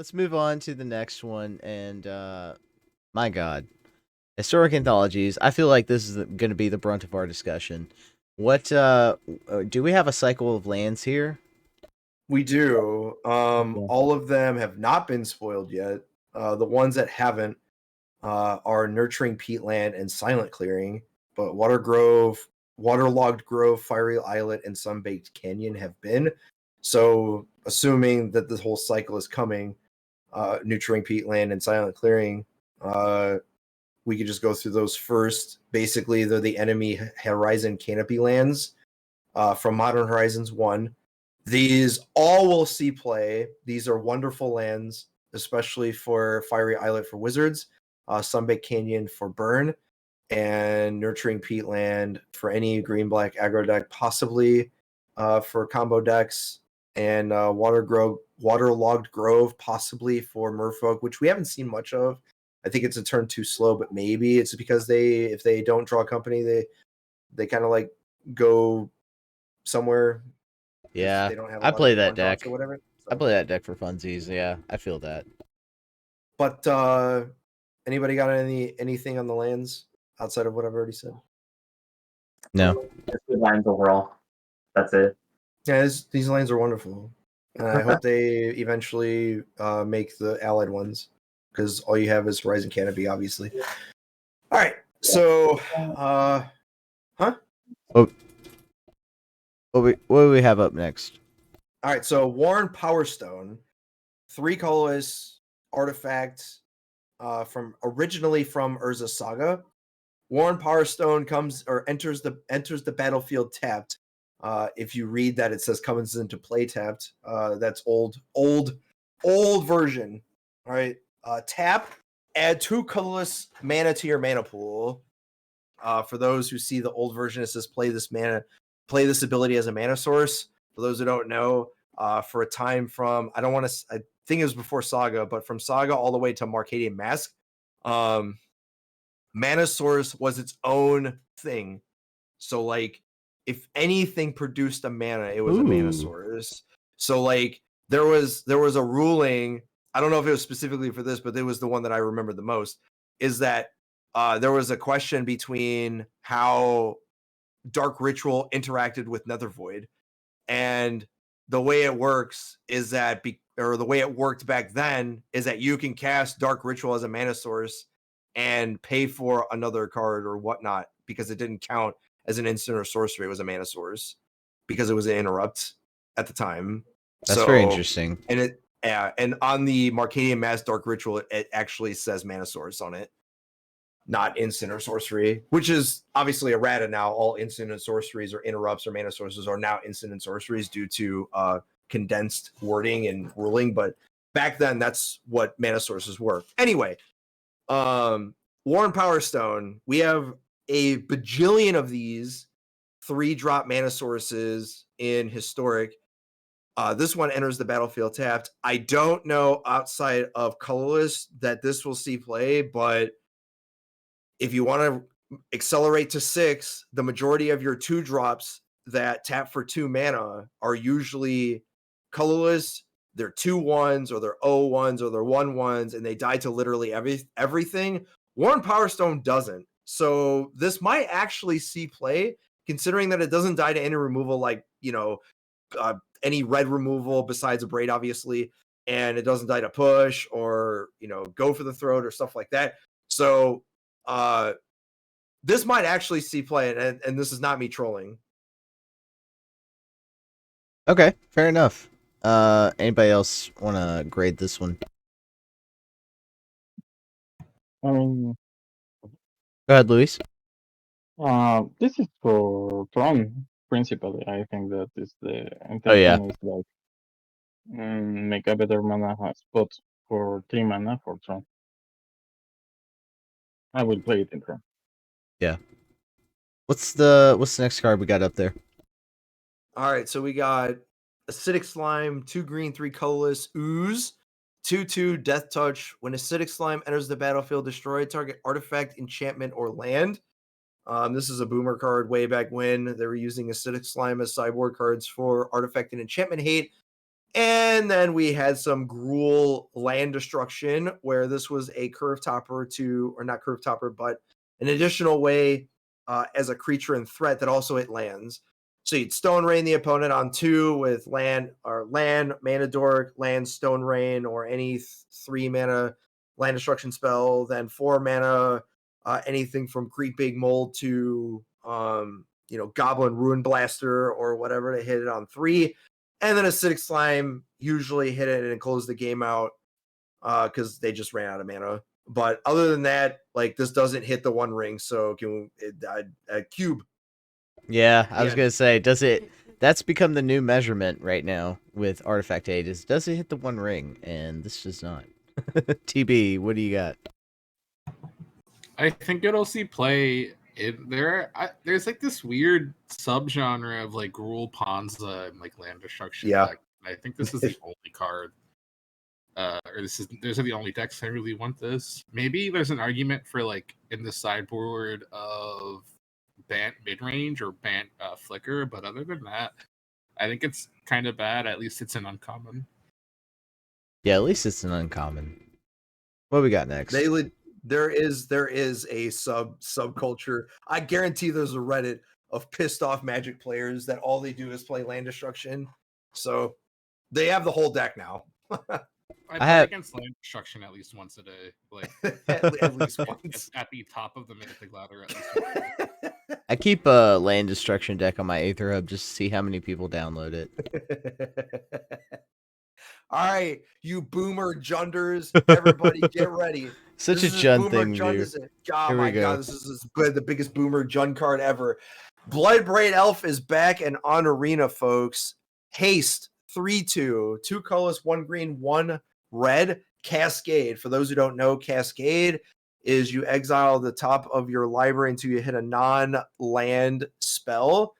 let's move on to the next one. And my God, historic anthologies. I feel like this is going to be the brunt of our discussion. What do we have a cycle of lands here? We do. Yeah. All of them have not been spoiled yet. The ones that haven't are Nurturing Peatland and Silent Clearing, but Waterlogged Grove, Fiery Islet, and Sunbaked Canyon have been. So, assuming that this whole cycle is coming, Nurturing Peatland and Silent Clearing, we could just go through those first. Basically, they're the enemy Horizon Canopy lands from Modern Horizons 1. These all will see play. These are wonderful lands, especially for Fiery Islet for Wizards, Sunbaked Canyon for Burn, and Nurturing Peatland for any green-black aggro deck, possibly for combo decks, and Waterlogged Grove, possibly for Merfolk, which we haven't seen much of. I think it's a turn too slow, but maybe it's because if they don't draw company, they kind of like go somewhere. Yeah, They don't have a I lot play of that one drops deck. or whatever. I So. play that deck for funsies. Yeah, I feel that. But anybody got anything on the lands outside of what I've already said? No. Just good lines overall. That's it. Yeah, these lands are wonderful, and I hope they eventually make the allied ones, because all you have is Horizon Canopy, obviously. All right, so What do we have up next? All right, so Warren Powerstone, 3 colorless artifact originally from Urza Saga. Warren Powerstone enters the battlefield tapped. If you read that, it says comes into play tapped. That's old version. All right, tap, add 2 colorless mana to your mana pool. For those who see the old version, it says play this ability as a mana source. For those who don't know, for a time from I think it was before Saga, but from Saga all the way to Marcadian Mask, mana source was its own thing. So like if anything produced a mana, it was a mana source. So like there was a ruling, I don't know if it was specifically for this, but it was the one that I remember the most, is that there was a question between how Dark Ritual interacted with Nethervoid, and the way it works is that the way it worked back then is that you can cast Dark Ritual as a mana source and pay for another card or whatnot, because it didn't count as an instant or sorcery. It was a mana source because it was an interrupt at the time. That's very interesting. And on the Marcadian Mask Dark Ritual, it actually says mana source on it, not instant or sorcery, which is obviously errata now. All instant and sorceries or interrupts or mana sources are now instant and sorceries due to condensed wording and ruling. But back then, that's what mana sources were. Anyway, Warren Powerstone, we have a bajillion of these 3-drop mana sources in Historic. This one enters the battlefield tapped. I don't know outside of colorless that this will see play, but if you want to accelerate to 6, the majority of your 2-drops that tap for 2 mana are usually colorless. They're 2/1s, or they're 0/1s, or they're 1/1s, and they die to literally everything. Warren Powerstone doesn't. So this might actually see play, considering that it doesn't die to any removal, like, any red removal besides a Braid, obviously, and it doesn't die to push or, go for the throat or stuff like that. So this might actually see play, and this is not me trolling. Okay, fair enough. Anybody else want to grade this one? I mean, Go ahead, Luis. this is for Tron principally. I think that is the Oh, yeah. intention is like make a better mana spot for 3 mana for Tron. I will play it in Tron. Yeah. What's the next card we got up there? All right, so we got Acidic Slime, 2 green, 3 colorless, Ooze, 2/2 Death Touch. When Acidic Slime enters the battlefield, destroy target artifact, enchantment, or land. This is a boomer card way back when they were using Acidic Slime as sideboard cards for artifact and enchantment hate. And then we had some Gruul land destruction, where this was a curve topper or not curve topper, but an additional way as a creature and threat that also hit lands. So you'd Stone Rain the opponent on 2 with land, mana dork, land, Stone Rain, or any 3 mana land destruction spell. Then 4 mana, anything from Creep Big Mold to Goblin Ruin Blaster or whatever to hit it on 3. And then Acidic Slime usually hit it and close the game out because they just ran out of mana. But other than that, like, this doesn't hit the One Ring, so a cube. Yeah, I was gonna say, does it? That's become the new measurement right now with Artifact 8. Does it hit the One Ring? And this does not. TB, what do you got? I think it'll see play. There's like this weird subgenre of like Gruul Ponza and like land destruction. Yeah. Deck. I think this is the only card. Those are the only decks I really want this. Maybe there's an argument for like in the sideboard of Bant mid-range or Bant Flicker, but other than that, I think it's kind of bad. At least it's an uncommon. Yeah, at least it's an uncommon. What we got next? There is a subculture. I guarantee there's a Reddit of pissed off Magic players that all they do is play land destruction. So they have the whole deck now. I play against land destruction at least once a day. Like at least once. At the top of the mythic ladder at least. I keep a land destruction deck on my Aether Hub just to see how many people download it. All right, you boomer junders, everybody get ready. Such a Jund thing, dude. Oh my god, this is the biggest boomer Jund card ever. Bloodbraid Elf is back and on Arena, folks. Haste 3/2, 2 colorless, 1 green, 1 red. Cascade. For those who don't know, Cascade is you exile the top of your library until you hit a non-land spell.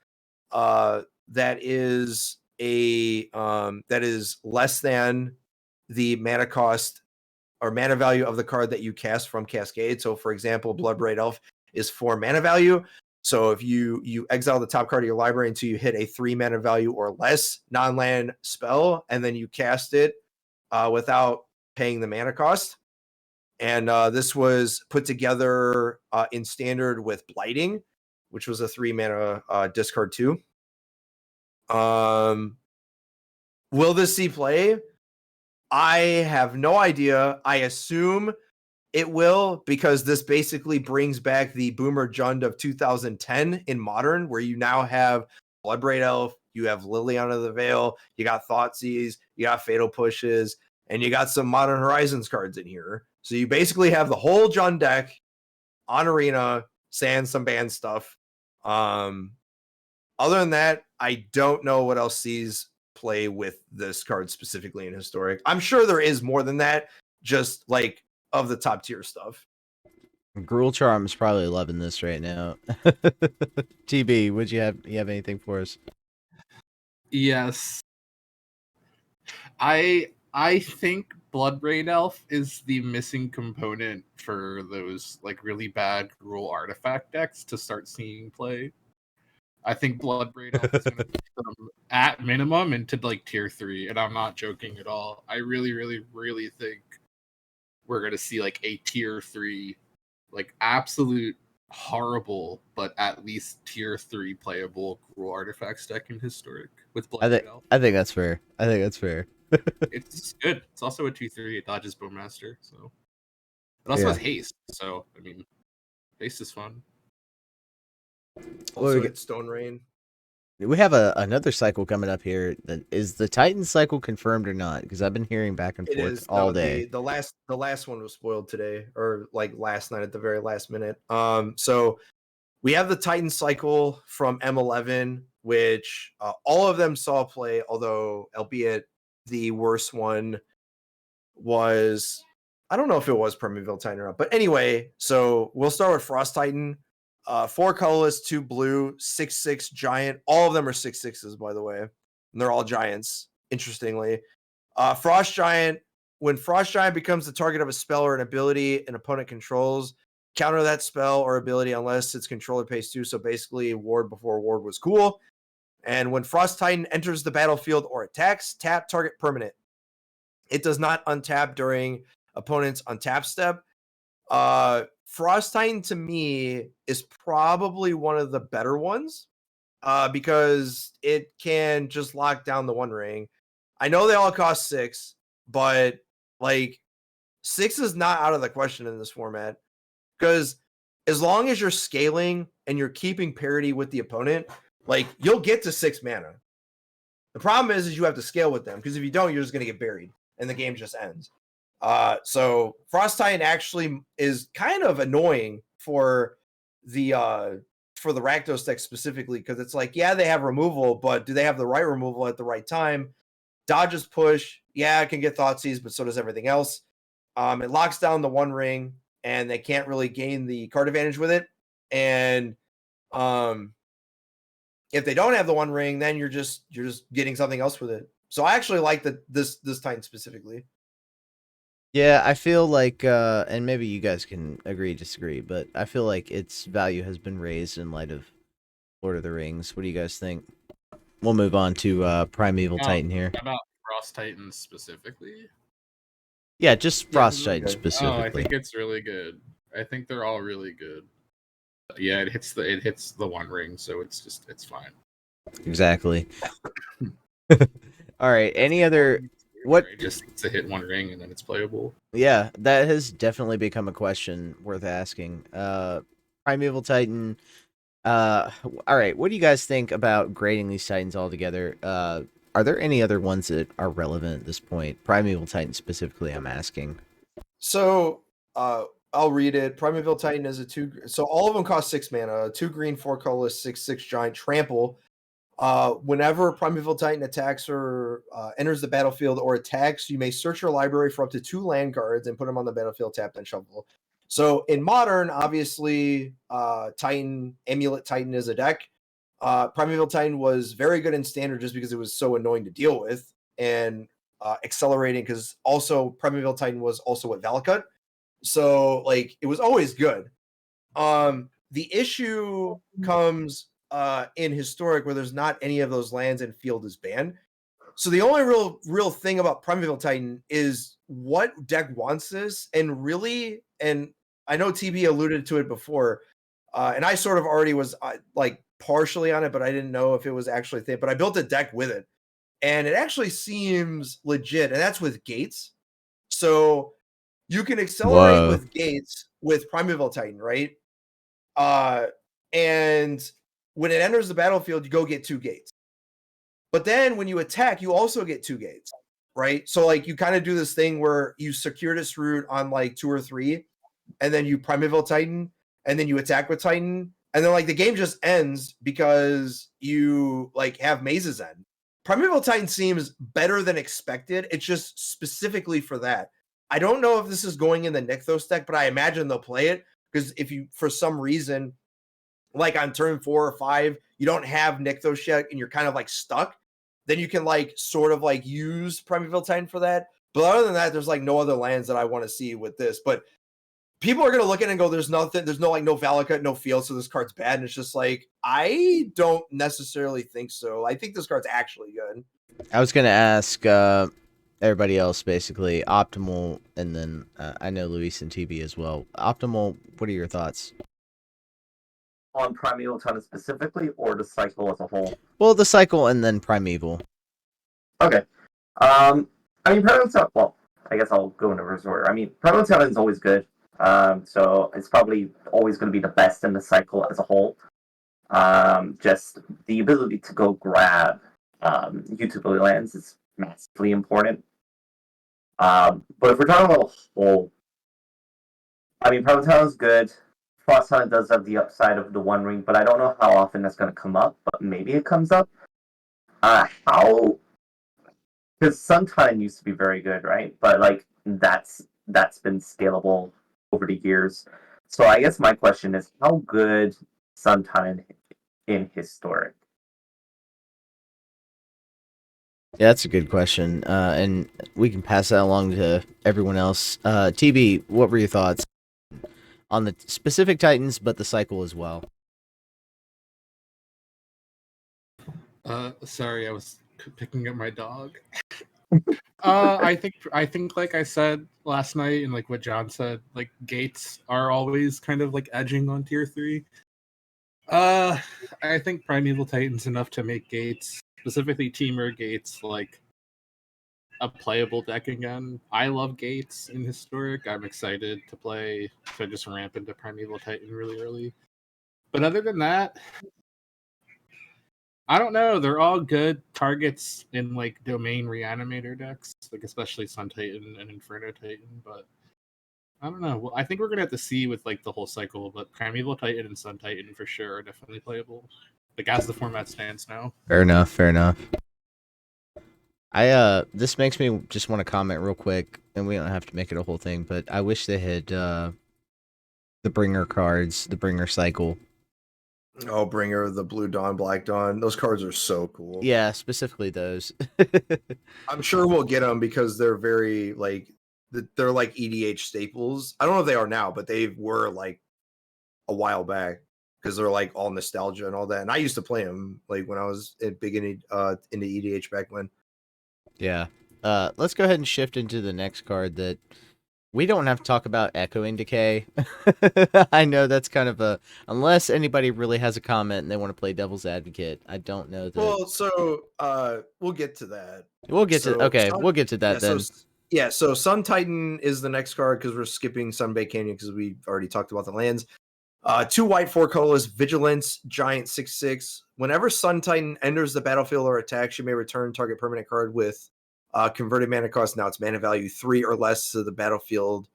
That is less than the mana cost or mana value of the card that you cast from Cascade. So, for example, Bloodbraid Elf is 4 mana value. So if you exile the top card of your library until you hit a 3 mana value or less non-land spell, and then you cast it without paying the mana cost. And this was put together in standard with Blighting, which was a 3 mana discard 2. Will this see play? I have no idea. I assume it will, because this basically brings back the Boomer Jund of 2010 in Modern, where you now have Bloodbraid Elf, you have Liliana the Veil, you got Thoughtseize, you got Fatal Pushes, and you got some Modern Horizons cards in here. So you basically have the whole Jund deck on Arena, sans some banned stuff. Other than that, I don't know what else sees play with this card specifically in Historic. I'm sure there is more than that, just like of the top tier stuff. Gruul Charm is probably loving this right now. TB, would you have anything for us? Yes. I think Bloodbraid Elf is the missing component for those like really bad Gruul artifact decks to start seeing play. I think Bloodbraid Elf is going to put them at minimum into like tier 3, and I'm not joking at all. I really, really, really think we're going to see like a tier 3, like absolute horrible, but at least tier 3 playable Gruul artifacts deck in Historic with Bloodbraid Elf. I think that's fair. It's good. It's also a 2/3. It dodges Bowmaster, so it also has haste. So I mean, haste is fun. Also, get Stone Rain. We have another cycle coming up here. Is the Titan cycle confirmed or not? Because I've been hearing back and forth all day. The last one was spoiled today, or like last night at the very last minute. So we have the Titan cycle from M11, which all of them saw play, although albeit the worst one was, I don't know if it was Primeval Titan or not, but anyway, so we'll start with Frost Titan. 4 colorless, 2 blue, 6/6 giant. All of them are 6/6s, by the way. And they're all giants, interestingly. Frost Giant, when Frost Giant becomes the target of a spell or an ability an opponent controls, counter that spell or ability unless its controller pays 2. So basically, ward before ward was cool. And when Frost Titan enters the battlefield or attacks, tap target permanent. It does not untap during opponent's untap step. Frost Titan to me is probably one of the better ones because it can just lock down the One Ring. I know they all cost 6, but like 6 is not out of the question in this format because as long as you're scaling and you're keeping parity with the opponent, like you'll get to 6 mana. The problem is you have to scale with them because if you don't, you're just going to get buried and the game just ends. So Frost Titan actually is kind of annoying for the Rakdos deck specifically because it's like, yeah, they have removal, but do they have the right removal at the right time? Dodges push, yeah, it can get Thoughtseize, but so does everything else. It locks down the One Ring, and they can't really gain the card advantage with it. And if they don't have the One Ring, then you're just getting something else with it. So I actually like this Titan specifically. Yeah, I feel like, and maybe you guys can agree, disagree, but I feel like its value has been raised in light of Lord of the Rings. What do you guys think? We'll move on to Primeval Titan here. About Frost Titan specifically? Yeah, just Frost really Titan good. specifically. Oh, I think it's really good. I think they're all really good. Yeah, it hits the One Ring, so it's fine. Exactly. All right. Any other? What? Just to hit One Ring and then it's playable. Yeah, that has definitely become a question worth asking. Primeval Titan. All right. What do you guys think about grading these Titans all together? Are there any other ones that are relevant at this point? Primeval Titan specifically, I'm asking. So I'll read it. Primeval Titan is a 2. So all of them cost 6 mana. 2 green, 4 colorless, 6/6 giant trample. Whenever Primeval Titan attacks or enters the battlefield or attacks, you may search your library for up to 2 land cards and put them on the battlefield, tap, then shuffle. So in Modern, obviously, Titan, Amulet Titan is a deck. Primeval Titan was very good in Standard just because it was so annoying to deal with and accelerating because also Primeval Titan was also with Valakut. So like it was always good. The issue comes in Historic where there's not any of those lands and field is banned. So the only real thing about Primeval Titan is what deck wants this, and really, and I know TB alluded to it before, and I sort of already was like partially on it, but I didn't know if it was actually a thing. But I built a deck with it, and it actually seems legit, and that's with gates. So you can accelerate with gates with Primeval Titan, right? And when it enters the battlefield, you go get 2 gates. But then when you attack, you also get 2 gates, right? So like you kind of do this thing where you Circuitous Route on like 2 or 3, and then you Primeval Titan, and then you attack with Titan, and then like the game just ends because you like have Maze's End. Primeval Titan seems better than expected. It's just specifically for that. I don't know if this is going in the Nykthos deck, but I imagine they'll play it because if you, for some reason, like on turn 4 or 5, you don't have Nykthos yet and you're kind of like stuck, then you can like sort of like use Primeval Titan for that. But other than that, there's like no other lands that I want to see with this. But people are going to look at it and go, there's nothing, there's no like no Valakut, no field, so this card's bad. And it's just like, I don't necessarily think so. I think this card's actually good. I was going to ask everybody else basically, Optimal, and then I know Luis and TB as well. Optimal, what are your thoughts? On Primeval Titan specifically, or the cycle as a whole? Well, the cycle and then Primeval. Okay. I mean, Primeval Titan, well, I guess I'll go in reverse order. I mean, Primeval Titan is always good. So it's probably always going to be the best in the cycle as a whole. Just the ability to go grab utility lands is massively important. But if we're talking about a whole, I mean, Primeval Titan is good. Frost Titan does have the upside of the One Ring, but I don't know how often that's going to come up, but maybe it comes up. How? Because Sun Titan used to be very good, right? But like that's been scalable over the years. So I guess my question is, how good Sun Titan in Historic? Yeah, that's a good question, and we can pass that along to everyone else. TB, what were your thoughts on the specific Titans, but the cycle as well? Sorry, I was picking up my dog. I think like I said last night, and like what John said, like gates are always kind of like edging on tier 3. I think Primeval Titan's enough to make gates, specifically Teamer gates, like a playable deck again. I love gates in Historic. I'm excited to play, so just ramp into Primeval Titan really early. But other than that, I don't know. They're all good targets in like domain reanimator decks, like especially Sun Titan and Inferno Titan. But I don't know. Well, I think we're gonna have to see with like the whole cycle. But Primeval Titan and Sun Titan for sure are definitely playable. Like as the format stands now. Fair enough. Fair enough. This makes me just want to comment real quick, and we don't have to make it a whole thing, but I wish they had the bringer cards, the bringer cycle. Oh, Bringer, the Blue Dawn, Black Dawn. Those cards are so cool. Yeah, specifically those. I'm sure we'll get them because they're very like they're like EDH staples. I don't know if they are now, but they were like a while back because they're like all nostalgia and all that. And I used to play them like when I was big into EDH back when. Yeah. Let's go ahead and shift into the next card that we don't have to talk about Echoing Decay. I know that's kind of a... Unless anybody really has a comment and they want to play devil's advocate. I don't know that... Well, so we'll get to that. We'll get to... Okay, we'll get to that then. So Sun Titan is the next card because we're skipping Sunbay Canyon because we already talked about the lands. 2 white, 4 colorless, Vigilance, Giant, 6/6. Whenever Sun Titan enters the battlefield or attacks, you may return target permanent card with converted mana cost. Now it's mana value 3 or less to the battlefield,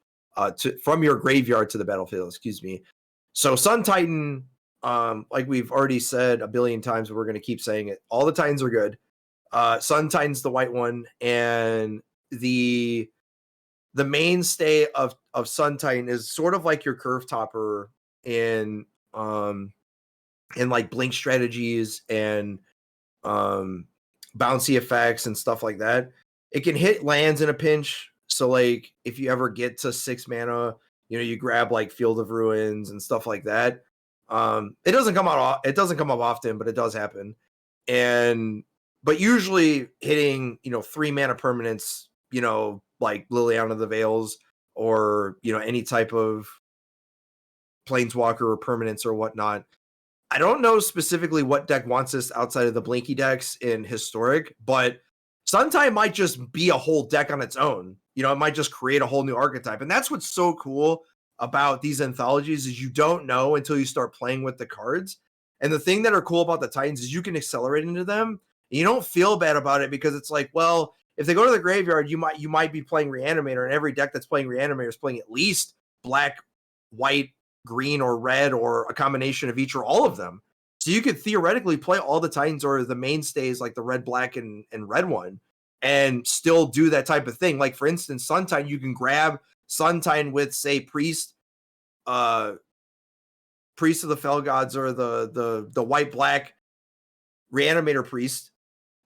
from your graveyard to the battlefield. Excuse me. So Sun Titan, like we've already said a billion times, but we're going to keep saying it. All the Titans are good. Sun Titan's the white one, and the mainstay of Sun Titan is sort of like your curve topper in like blink strategies and bouncy effects and stuff like that. It can hit lands in a pinch. So like if you ever get to 6 mana, you grab like Field of Ruins and stuff like that. It doesn't come up often, but it does happen. But usually hitting 3 mana permanents, like Liliana of the Veils or any type of Planeswalker or permanents or whatnot. I don't know specifically what deck wants this outside of the Blinky decks in Historic, but Sun Titan might just be a whole deck on its own. It might just create a whole new archetype. And that's what's so cool about these anthologies is you don't know until you start playing with the cards. And the thing that are cool about the Titans is you can accelerate into them. And you don't feel bad about it because it's like, well, if they go to the graveyard, you might be playing Reanimator, and every deck that's playing Reanimator is playing at least black, white, green, or red, or a combination of each or all of them. So you could theoretically play all the Titans or the mainstays like the red, black, and red one and still do that type of thing. Like, for instance, Sun Titan, you can grab Sun Titan with, say, Priest of the Fell Gods or the white-black Reanimator Priest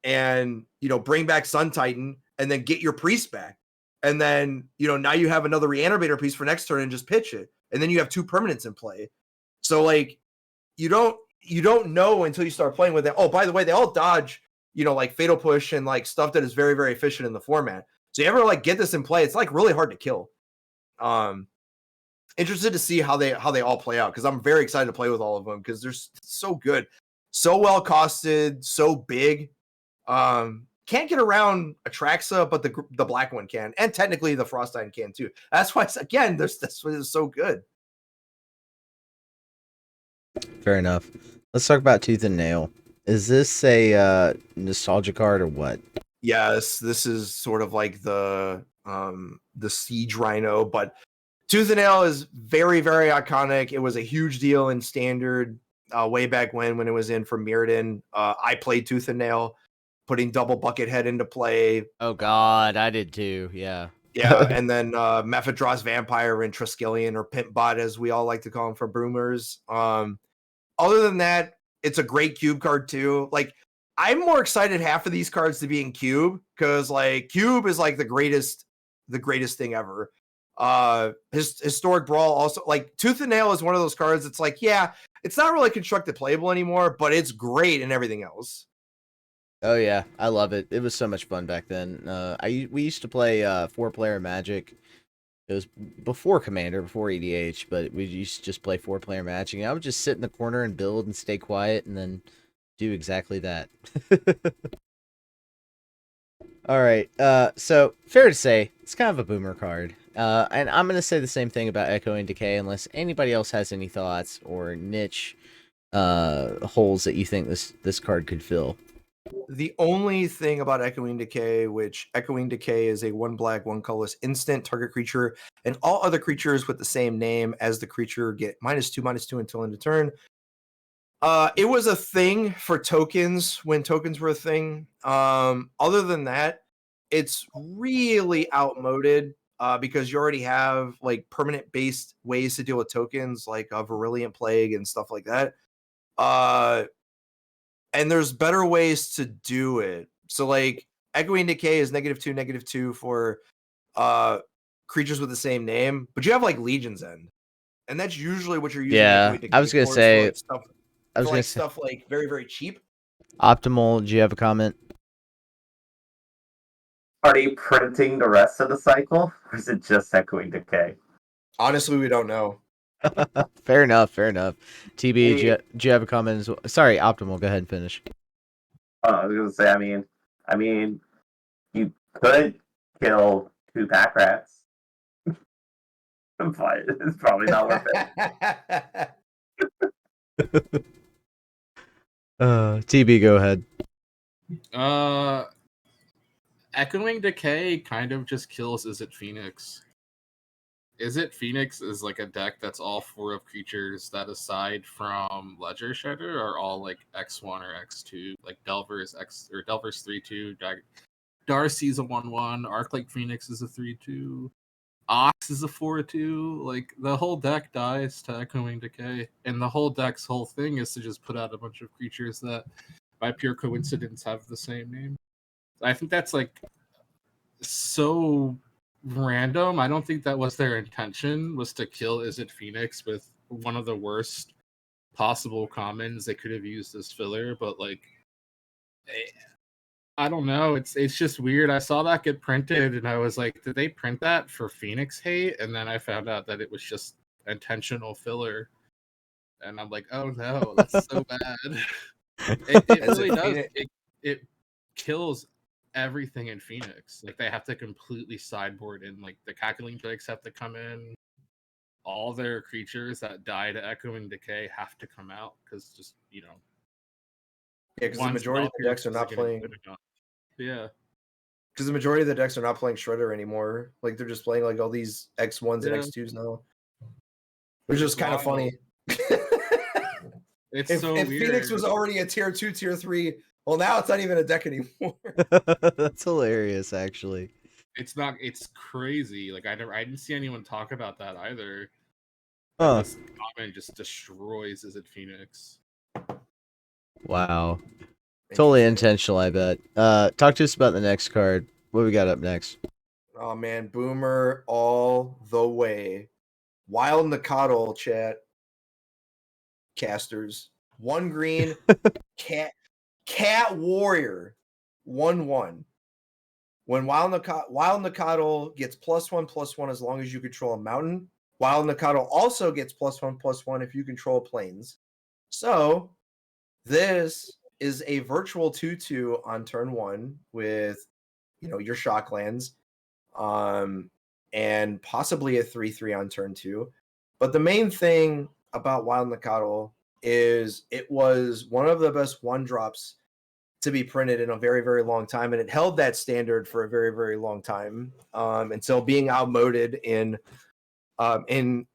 and, bring back Sun Titan and then get your Priest back. And then, now you have another Reanimator piece for next turn and just pitch it. And then you have 2 permanents in play. So like, you don't know until you start playing with it. Oh, by the way, they all dodge, like Fatal Push and like stuff that is very, very efficient in the format. So you ever like get this in play, it's like really hard to kill. Interested to see how they all play out because I'm very excited to play with all of them because they're so good, so well costed, so big. Can't get around Atraxa, but the black one can, and technically the Frost Titan can too. That's why that's why it's so good. Fair enough. Let's talk about Tooth and Nail. Is this a nostalgia card or what? Yes, this is sort of like the Siege Rhino, but Tooth and Nail is very, very iconic. It was a huge deal in Standard way back when it was in for Mirrodin. I played Tooth and Nail, putting double Buckethead into play. Oh God, I did too. Yeah. Yeah, and then Mephidros Vampire and Triskelion, or Pimpbot as we all like to call him for Broomers. Other than that, it's a great cube card too. Like, I'm more excited half of these cards to be in cube because like cube is like the greatest thing ever. Historic Brawl also, like Tooth and Nail is one of those cards. It's like, yeah, it's not really constructed playable anymore, but it's great in everything else. Oh yeah, I love it. It was so much fun back then. We used to play 4-player Magic. It was before Commander, before EDH, but we used to just play 4-player Magic. And I would just sit in the corner and build and stay quiet, and then do exactly that. All right. So fair to say, it's kind of a boomer card. And I'm gonna say the same thing about Echoing Decay, unless anybody else has any thoughts or niche holes that you think this card could fill. The only thing about Echoing Decay, which Echoing Decay is a 1 black, 1 colorless instant target creature, and all other creatures with the same name as the creature get -2/-2 until end of turn. It was a thing for tokens when tokens were a thing. Other than that, it's really outmoded because you already have like permanent based ways to deal with tokens like Virulent Plague and stuff like that. And there's better ways to do it. So like Echoing Decay is -2/-2 for creatures with the same name, but you have like Legion's End. And that's usually what you're using Yeah, Echoing Decay I was gonna for, say. like stuff I was for gonna like say. stuff like very, very cheap. Optimal. Do you have a comment? Are they printing the rest of the cycle, or is it just Echoing Decay? Honestly, we don't know. Fair enough. Fair enough. TB, Hey, do you have a comment as well? Sorry, Optimal. Go ahead and finish. I was gonna say, I mean, you could kill 2 pack rats, but it's probably not worth it. TB, go ahead. Echoing Decay kind of just kills Is It Phoenix. Is It Phoenix is like a deck that's all 4 of creatures that, aside from Ledger Shredder, are all like X1 or X2. Like Delver's X or Delver's 3/2. Darcy's a 1/1. Arclight Phoenix is a 3/2. Ox is a 4/2. Like the whole deck dies to Echoing Decay, and the whole deck's whole thing is to just put out a bunch of creatures that, by pure coincidence, have the same name. I think that's like so random. I don't think that was their intention, was to kill Is It Phoenix with one of the worst possible commons they could have used as filler, but like I don't know. It's just weird. I saw that get printed and I was like, did they print that for Phoenix hate? And then I found out that it was just intentional filler. And I'm like, oh no, that's so bad. It As really if does. Phoenix- It kills everything in Phoenix. Like they have to completely sideboard in. Like the Cackling Drakes have to come in. All their creatures that die to Echoing Decay have to come out because just Yeah, because the one majority of spell the decks are isn't not getting playing. good enough. Yeah. Because the majority of the decks are not playing Shredder anymore. Like they're just playing like all these X1s and Yeah. X2s now. Which is kind of Wild. funny. It's if so if weird. Phoenix was already a tier 2, tier 3, well now it's not even a deck anymore. That's hilarious, actually. It's not. It's crazy. Like I didn't see anyone talk about that either. Huh. This comment just destroys Is It Phoenix. Wow. Totally Interesting. intentional, I bet. Talk to us about the next card. What we got up next? Oh man, Boomer all the way. Wild Nakato chat. Casters. 1 green. Cat Warrior. 1/1. When Wild Nakato gets +1/+1 as long as you control a mountain. Wild Nakato also gets +1/+1 if you control plains. So this is a virtual 2/2 on turn 1 with your shock lands. And possibly a 3/3 on turn 2. But the main thing about Wild Nakato is it was one of the best 1-drops to be printed in a very, very long time, and it held that standard for a very, very long time until being outmoded in modern,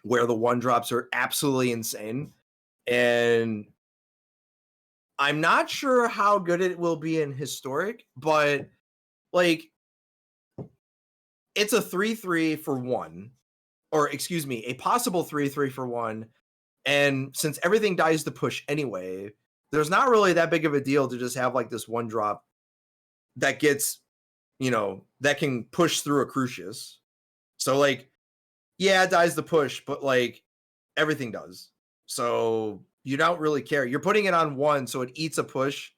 where the 1-drops are absolutely insane. And I'm not sure how good it will be in Historic, but like it's a 3/3 for 1, or excuse me, a possible 3/3 for 1. And since everything dies to push anyway, there's not really that big of a deal to just have like this 1-drop that gets, that can push through a Crucius. So like, yeah, it dies to push, but like everything does. So you don't really care. You're putting it on 1, so it eats a push,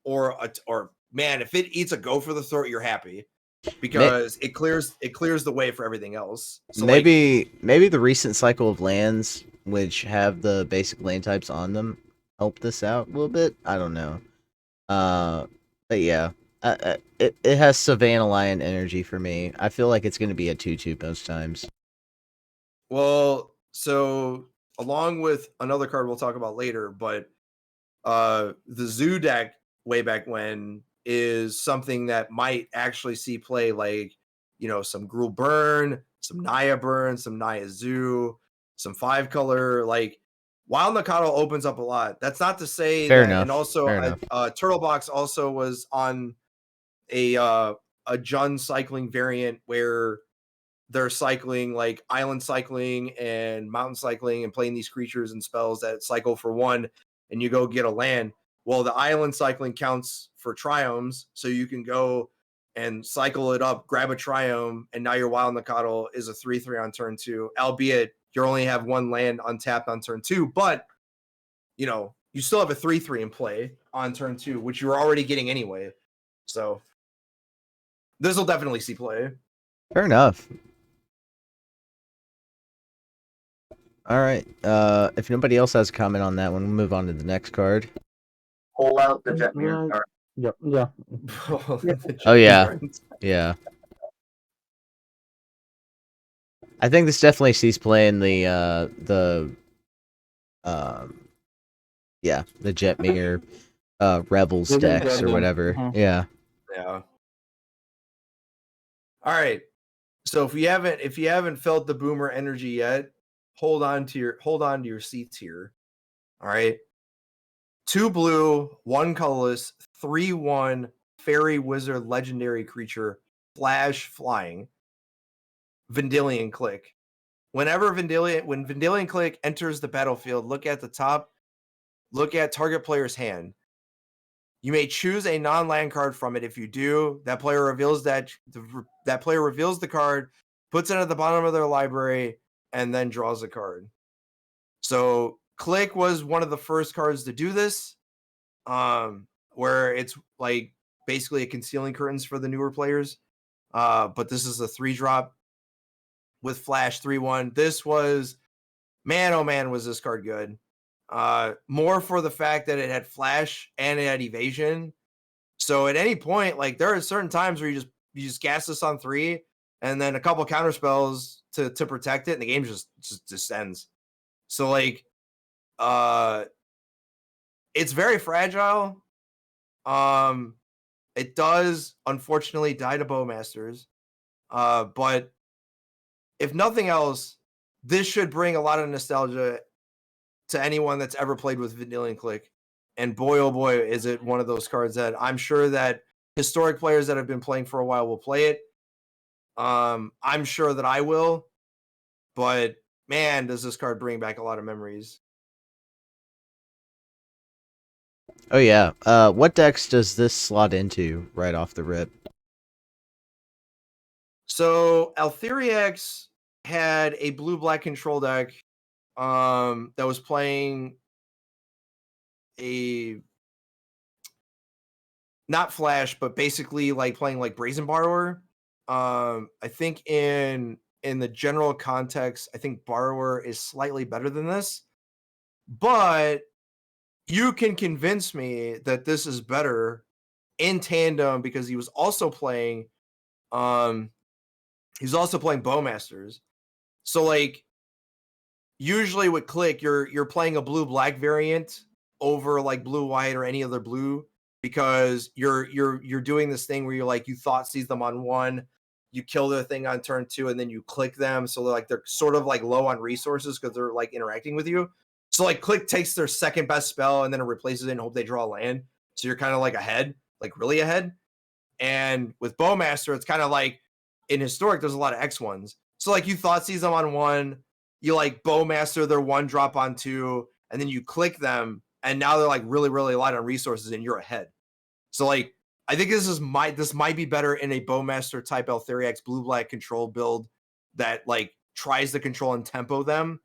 or man, if it eats a go for the throat, you're happy because it clears the way for everything else. So maybe the recent cycle of lands, which have the basic land types on them, help this out a little bit. I don't know. But yeah, it has Savannah Lion energy for me. I feel like it's going to be a 2/2 most times. well, so along with another card we'll talk about later, but the Zoo deck way back when is something that might actually see play, like, you know, some Gruul Burn, some Naya Burn, some Naya Zoo, some 5-color. Like, while Nakato opens up a lot, that's not to say Fair that. enough. And also, Fair enough. Turtle Box also was on a Jund cycling variant where they're cycling like island cycling and mountain cycling and playing these creatures and spells that cycle for 1, and you go get a land. Well, the island cycling counts for triomes, so you can go and cycle it up, grab a triome, and now your Wild Nakato is a 3/3 on turn 2, albeit you only have 1 land untapped on turn 2, but you know, you still have a 3/3 in play on turn 2, which you're already getting anyway. So this will definitely see play. Fair enough. All right. If nobody else has a comment on that one, we'll move on to the next card. Pull out the jet mirror card. Yeah. Oh yeah, yeah. I think this definitely sees play in the Jetmir Rebels Rebel decks or Rebel. whatever. Uh-huh. Yeah. Yeah. All right. So if you haven't felt the boomer energy yet, hold on to your seats here. All right. 2 blue, 1 colorless, 3/1 fairy wizard legendary creature, flash flying. Vanillian Click. When Vanillian Click enters the battlefield, look at the top, look at target player's hand. You may choose a non-land card from it. If you do, that player reveals the card, puts it at the bottom of their library, and then draws a card. So Click was one of the first cards to do this, where it's like basically a concealing curtains for the newer players. But this is a 3-drop with flash 3/1. This was, man, oh man, was this card good. More for the fact that it had flash and it had evasion. So at any point, like, there are certain times where you just gas this on 3 and then a couple counter spells to protect it, and the game just ends. So like, it's very fragile. It does unfortunately die to Bowmasters. But if nothing else, this should bring a lot of nostalgia to anyone that's ever played with Vanillian Click. And boy, oh boy, is it one of those cards that I'm sure that historic players that have been playing for a while will play it. I'm sure that I will. But man, does this card bring back a lot of memories. Oh yeah. What decks does this slot into right off the rip? So Altheriax had a blue-black control deck that was playing a, not flash, but basically like playing like Brazen Borrower. I think in the general context, I think Borrower is slightly better than this, but you can convince me that this is better in tandem because he was also playing Bowmasters. So like, usually with Click, you're playing a blue-black variant over like blue-white or any other blue, because you're doing this thing where you're like, you thought seize them on 1, you kill their thing on turn 2, and then you click them. So they're sort of like low on resources because they're like interacting with you. So like, Click takes their second best spell and then it replaces it and hope they draw a land. So you're kind of like ahead, like really ahead. And with Bowmaster, it's kind of like in Historic, there's a lot of X1s. So like, you thought seize them on 1, you like Bowmaster their 1-drop on 2, and then you click them, and now they're like really, really light on resources, and you're ahead. So like, I think this might be better in a Bowmaster type Altheriax blue-black control build that like tries to control and tempo them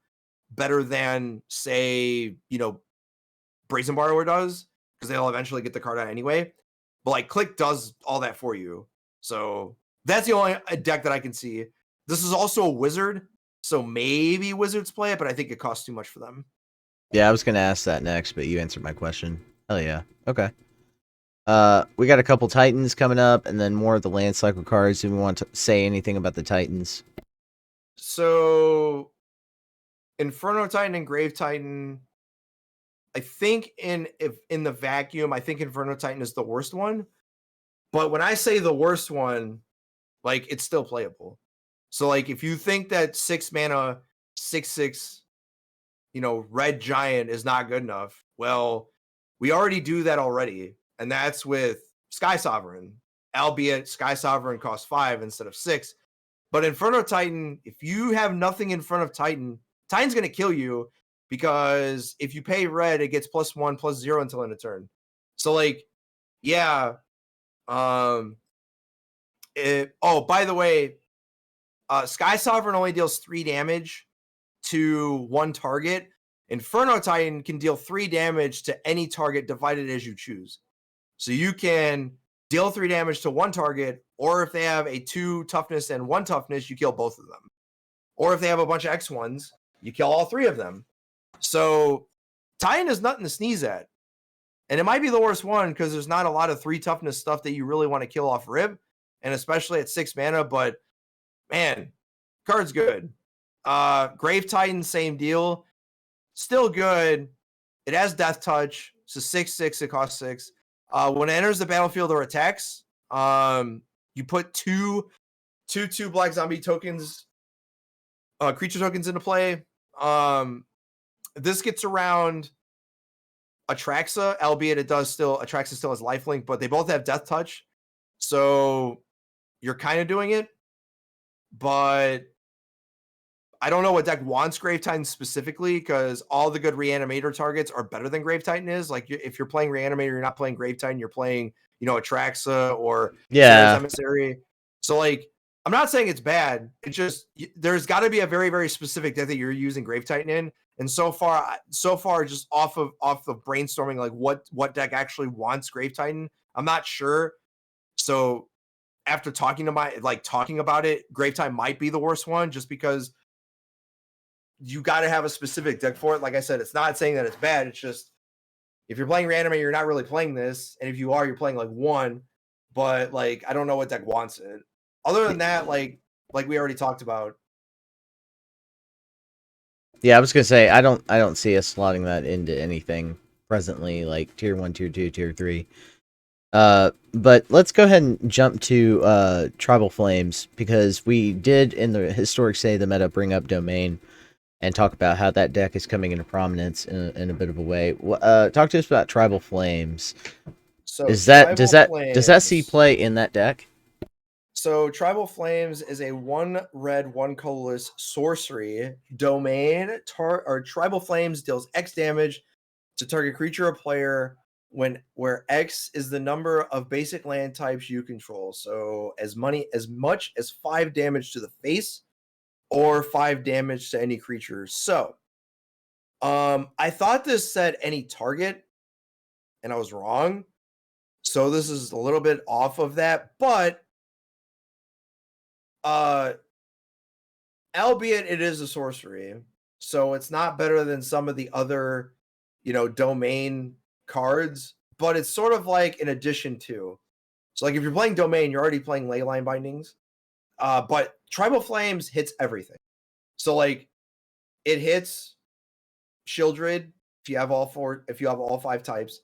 better than, say, you know, Brazen Borrower does, because they'll eventually get the card out anyway. But like Click does all that for you. So that's the only deck that I can see. This is also a wizard, so maybe wizards play it, but I think it costs too much for them. Yeah, I was gonna ask that next, but you answered my question. Hell yeah. Okay. We got a couple Titans coming up, and then more of the land cycle cards. Do we want to say anything about the Titans? So Inferno Titan and Grave Titan, I think in the vacuum, I think Inferno Titan is the worst one. But when I say the worst one, like it's still playable. So like if you think that 6 mana, 6/6, red giant is not good enough, well, we already do that already. And that's with Sky Sovereign, albeit Sky Sovereign costs 5 instead of 6. But Inferno Titan, if you have nothing in front of Titan, Titan's going to kill you, because if you pay red, it gets +1/+0 until end of turn. So like, yeah. By the way, Sky Sovereign only deals 3 damage to one target. Inferno Titan can deal 3 damage to any target divided as you choose. So you can deal 3 damage to one target, or if they have a 2 toughness and 1 toughness, you kill both of them. Or if they have a bunch of X1s, you kill all 3 of them. So Titan is nothing to sneeze at. And it might be the worst one because there's not a lot of 3 toughness stuff that you really want to kill off rib, and especially at 6 mana, but man, card's good. Grave Titan, same deal. Still good. It has Death Touch. So 6/6, it costs 6. When it enters the battlefield or attacks, you put two black zombie tokens, creature tokens into play. This gets around Atraxa, albeit Atraxa still has lifelink, but they both have Death Touch. So you're kind of doing it. But I don't know what deck wants Grave Titan specifically, because all the good Reanimator targets are better than Grave Titan is. Like if you're playing Reanimator, you're not playing Grave Titan, you're playing, Atraxa or Sarah's Emissary. So like, I'm not saying it's bad. It's just there's got to be a very, very specific deck that you're using Grave Titan in. And so far, just off of brainstorming, like what deck actually wants Grave Titan, I'm not sure. So after talking about it, Grave Titan might be the worst one, just because you got to have a specific deck for it. Like I said, it's not saying that it's bad. It's just, if you're playing Reanimate, you're not really playing this. And if you are, you're playing like one, but like, I don't know what deck wants it. Other than that, like we already talked about. Yeah, I was gonna say I don't see us slotting that into anything presently, like tier 1, tier 2, tier 3. But let's go ahead and jump to Tribal Flames, because we did in the Historic Say the meta bring up Domain and talk about how that deck is coming into prominence in a bit of a way. Talk to us about Tribal Flames. So does that see play in that deck? So Tribal Flames is a 1 red, 1 colorless sorcery domain. Tribal Flames deals X damage to target creature or player where X is the number of basic land types you control. So as much as 5 damage to the face, or 5 damage to any creature. So I thought this said any target, and I was wrong. So this is a little bit off of that, but albeit it is a sorcery, so it's not better than some of the other, domain cards, but it's sort of like an addition to. So like if you're playing Domain, you're already playing Leyline Bindings. But Tribal Flames hits everything. So like it hits Shieldred if you have all 5 types.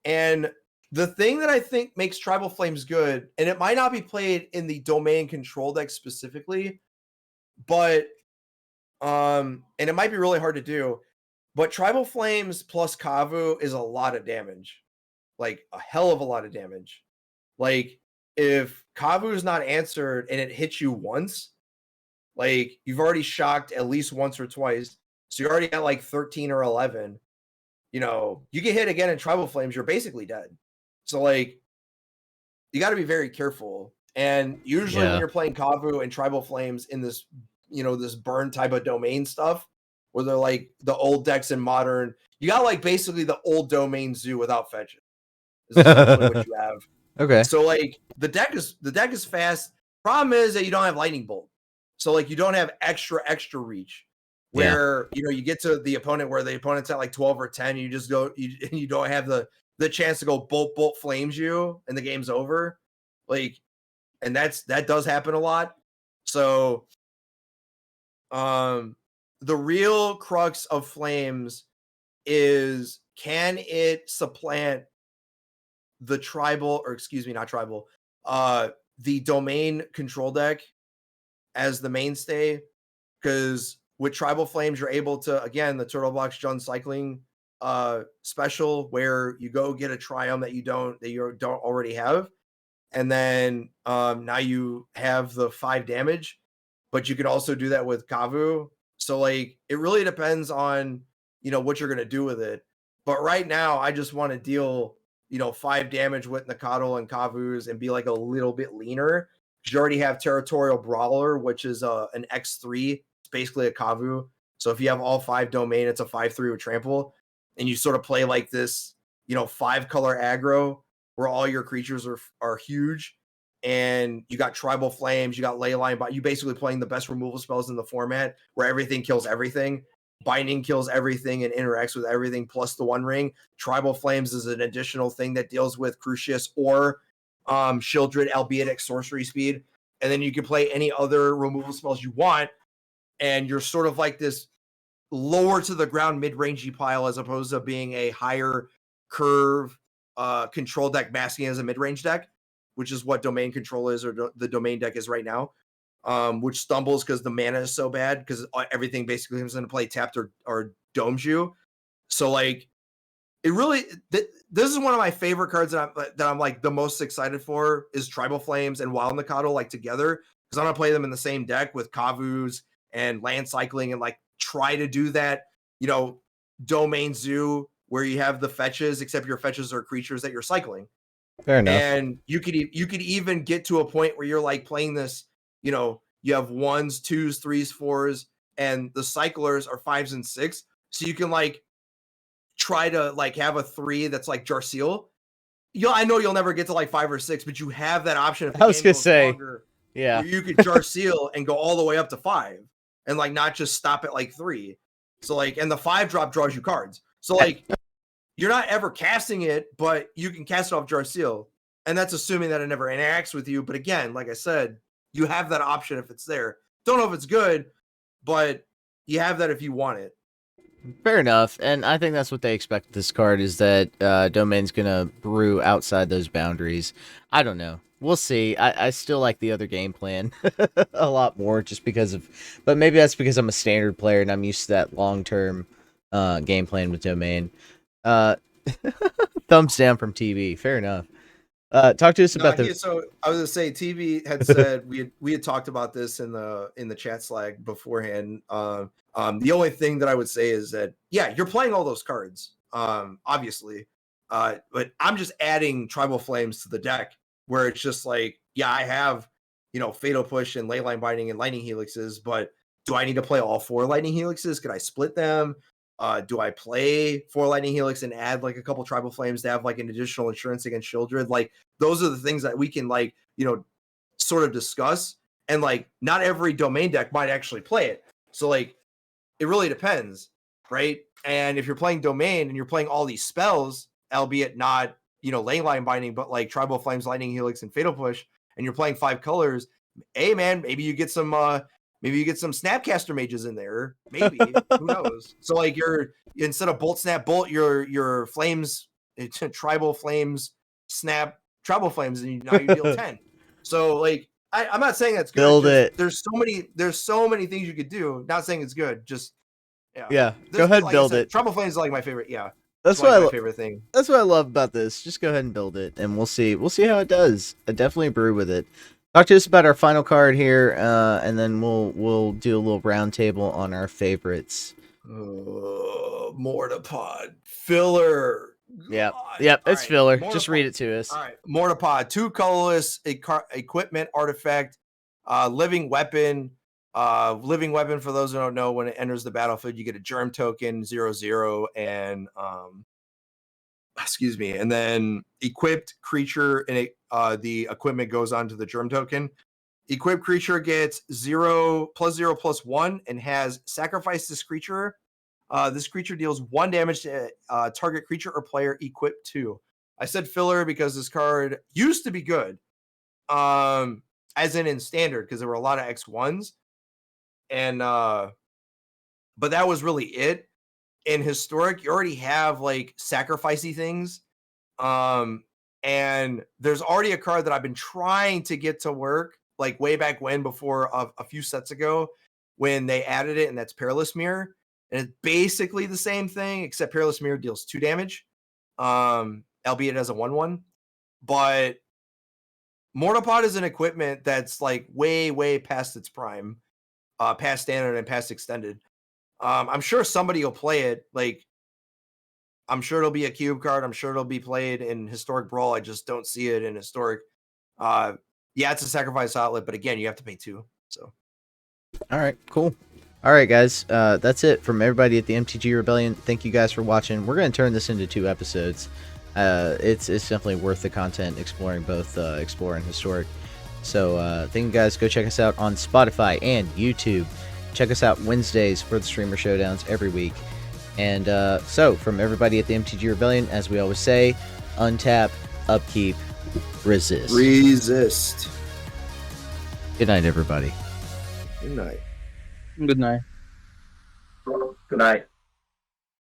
And the thing that I think makes Tribal Flames good, and it might not be played in the Domain control deck specifically, but and it might be really hard to do, but Tribal Flames plus Kavu is a lot of damage. Like a hell of a lot of damage. Like if Kavu is not answered and it hits you once, like you've already shocked at least once or twice. So you're already at like 13 or 11. You get hit again in Tribal Flames, you're basically dead. So like you got to be very careful. And usually when you're playing Kavu and Tribal Flames in this, this burn type of domain stuff, where they're like the old decks in Modern. You got like basically the old Domain Zoo without fetches. Is essentially what you have. Okay. So like the deck is fast. Problem is that you don't have Lightning Bolt. So like you don't have extra reach. Where you get to the opponent where the opponent's at like 12 or 10, you just go you don't have the chance to go bolt flames you and the game's over. Like, and that does happen a lot. So the real crux of Flames is, can it supplant the the Domain control deck as the mainstay? Because with Tribal Flames, you're able to, again, the Turtle Box Jund cycling special, where you go get a Triumph that you don't already have, and then now you have the 5 damage, but you can also do that with Kavu. So like it really depends on what you're gonna do with it. But right now, I just want to deal 5 damage with Nakato and Kavus and be like a little bit leaner. You already have Territorial Brawler, which is an X3. It's basically a Kavu. So if you have all 5 domain, it's a 5/3 with trample, and you sort of play like this, 5-color aggro where all your creatures are huge, and you got Tribal Flames, you got Leyline, but you basically playing the best removal spells in the format, where everything kills everything. Binding kills everything and interacts with everything, plus the One Ring. Tribal Flames is an additional thing that deals with Crucius or Shieldred, albeit at sorcery speed. And then you can play any other removal spells you want, and you're sort of like this lower to the ground mid-rangey pile, as opposed to being a higher curve control deck masking as a mid-range deck, which is what Domain Control is, or the Domain deck is right now. Which stumbles because the mana is so bad, because everything basically comes into play tapped or domes you. So like, it really, this is one of my favorite cards that I'm like the most excited for, is Tribal Flames and Wild Nakato like together, because I'm gonna play them in the same deck with Kavus and land cycling, and like try to do that, Domain Zoo where you have the fetches, except your fetches are creatures that you're cycling. Fair enough. And you could even get to a point where you're like playing this, you have 1s, 2s, 3s, 4s, and the cyclers are 5s and 6. So you can like try to like have a 3 that's like Jarseal. I know you'll never get to like 5 or 6, but you have that option. If the I was game gonna goes say, longer, yeah, where you could Jarseal and go all the way up to 5, and like not just stop at like 3. So like, and the 5-drop draws you cards. So like, you're not ever casting it, but you can cast it off Jarseal, and that's assuming that it never interacts with you. But again, like I said, you have that option if it's there. Don't know if it's good, but you have that if you want it. fair enough. And I think that's what they expect this card, is that Domain's gonna brew outside those boundaries. I don't know. We'll see. I still like the other game plan a lot more, just because of, but maybe that's because I'm a standard player and I'm used to that long-term game plan with Domain. Thumbs down from TV. Fair enough. Talk to us about So I was gonna say, TV had said we had talked about this in the chat Slack beforehand. The only thing that I would say is that, yeah, you're playing all those cards, obviously, but I'm just adding Tribal Flames to the deck, where it's just like, yeah, I have Fatal Push and Leyline Binding and Lightning Helixes, but do I need to play all 4 Lightning Helixes? Could I split them? Do I play 4 Lightning Helix and add like a couple Tribal Flames to have like an additional insurance against Shieldred? Like, those are the things that we can like, sort of discuss. And like, not every Domain deck might actually play it. So like, it really depends, right? And if you're playing Domain and you're playing all these spells, albeit not, Leyline Binding, but like Tribal Flames, Lightning Helix, and Fatal Push, and you're playing 5 colors, hey man, maybe you get some Snapcaster mages in there. Maybe. Who knows? So like, you're, instead of Bolt Snap Bolt, your Flames, Tribal Flames Snap Tribal Flames, and now you deal 10. So like, I'm not saying that's good. Build it. There's so many things you could do. Not saying it's good. Just yeah. Go ahead, like build it. Tribal Flames is like my favorite. Yeah, that's like my favorite thing. That's what I love about this. Just go ahead and build it, and we'll see. We'll see how it does. I definitely brew with it. Talk to us about our final card here, and then we'll do a little round table on our favorites. Mortapod filler. Yep. God. Yep. All It's right, filler. Mortapod. Just read it to us. All right. Mortapod, 2 colorless equipment artifact, living weapon. Living weapon, for those who don't know, when it enters the battlefield, you get a germ token 0/0, and excuse me, and then equipped creature, and the equipment goes onto the germ token. Equipped creature gets 0/0/1 and has sacrifice this creature. This creature deals 1 damage to target creature or player equipped to. I said filler because this card used to be good, as in standard, because there were a lot of X1s, and but that was really it. In historic, you already have like sacrificey things, and there's already a card that I've been trying to get to work, like way back when, before a few sets ago, when they added it, and that's Perilous Mirror. And it's basically the same thing, except Perilous Mirror deals 2 damage, albeit as a 1/1. But Mortapod is an equipment that's like way past its prime, past standard and past extended. I'm sure somebody will play it. Like, I'm sure it'll be a cube card. I'm sure it'll be played in Historic Brawl. I just don't see it in Historic. Yeah, it's a sacrifice outlet, but again, you have to pay 2. So, All right, cool. All right, guys, that's it from everybody at the MTG Rebellion. Thank you guys for watching. We're going to turn this into 2 episodes. It's definitely worth the content, exploring both Explorer and Historic. So thank you guys. Go check us out on Spotify and YouTube. Check us out Wednesdays for the Streamer Showdowns every week. And so from everybody at the MTG Rebellion, as we always say, untap, upkeep, resist. resist. Good night, everybody. Good night. Good night. Good night.